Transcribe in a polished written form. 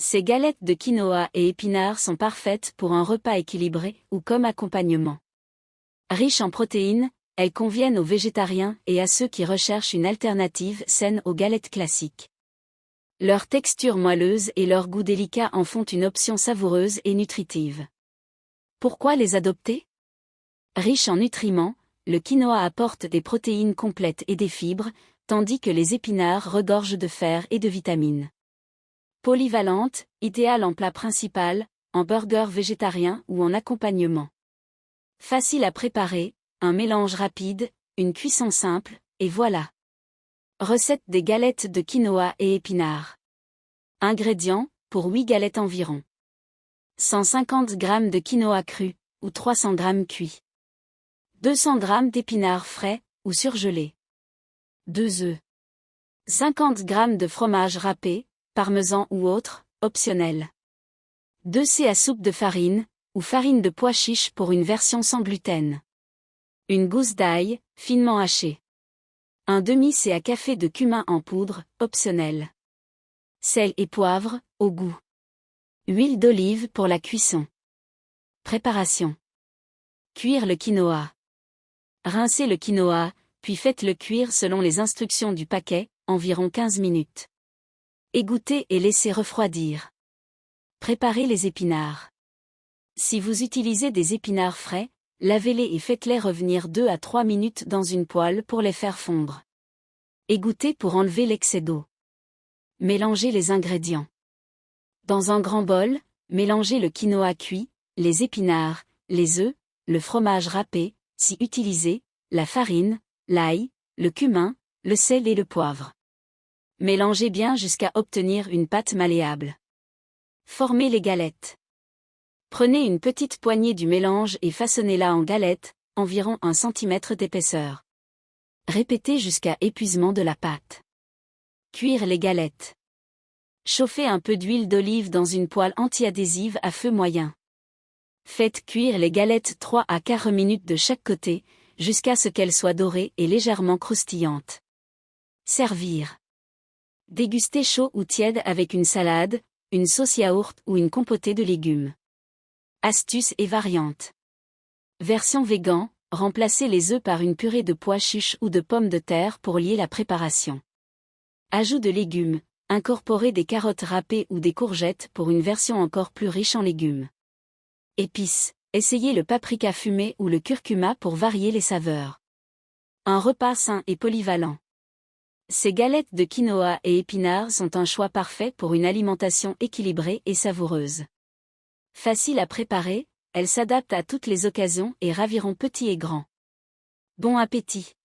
Ces galettes de quinoa et épinards sont parfaites pour un repas équilibré ou comme accompagnement. Riches en protéines, elles conviennent aux végétariens et à ceux qui recherchent une alternative saine aux galettes classiques. Leur texture moelleuse et leur goût délicat en font une option savoureuse et nutritive. Pourquoi les adopter? Riche en nutriments, le quinoa apporte des protéines complètes et des fibres, tandis que les épinards regorgent de fer et de vitamines. Polyvalente, idéale en plat principal, en burger végétarien ou en accompagnement. Facile à préparer, un mélange rapide, une cuisson simple, et voilà. Recette des galettes de quinoa et épinards. Ingrédients, pour 8 galettes environ. 150 g de quinoa cru, ou 300 g cuit. 200 g d'épinards frais, ou surgelés. 2 œufs. 50 g de fromage râpé, parmesan ou autre, optionnel. 2 c à soupe de farine, ou farine de pois chiche pour une version sans gluten. Une gousse d'ail, finement hachée. Un demi-c à café de cumin en poudre, optionnel. Sel et poivre, au goût. Huile d'olive pour la cuisson. Préparation. Cuire le quinoa. Rincez le quinoa, puis faites-le cuire selon les instructions du paquet, environ 15 minutes. Égouttez et laissez refroidir. Préparez les épinards. Si vous utilisez des épinards frais, lavez-les et faites-les revenir 2 à 3 minutes dans une poêle pour les faire fondre. Égouttez pour enlever l'excès d'eau. Mélangez les ingrédients. Dans un grand bol, mélangez le quinoa cuit, les épinards, les œufs, le fromage râpé, si utilisé, la farine, l'ail, le cumin, le sel et le poivre. Mélangez bien jusqu'à obtenir une pâte malléable. Formez les galettes. Prenez une petite poignée du mélange et façonnez-la en galettes, environ 1 cm d'épaisseur. Répétez jusqu'à épuisement de la pâte. Cuire les galettes. Chauffez un peu d'huile d'olive dans une poêle anti-adhésive à feu moyen. Faites cuire les galettes 3 à 4 minutes de chaque côté, jusqu'à ce qu'elles soient dorées et légèrement croustillantes. Servir. Dégustez chaud ou tiède avec une salade, une sauce yaourt ou une compotée de légumes. Astuces et variantes. Version végan, remplacez les œufs par une purée de pois chiches ou de pommes de terre pour lier la préparation. Ajout de légumes, incorporez des carottes râpées ou des courgettes pour une version encore plus riche en légumes. Épices, essayez le paprika fumé ou le curcuma pour varier les saveurs. Un repas sain et polyvalent. Ces galettes de quinoa et épinards sont un choix parfait pour une alimentation équilibrée et savoureuse. Faciles à préparer, elles s'adaptent à toutes les occasions et raviront petits et grands. Bon appétit!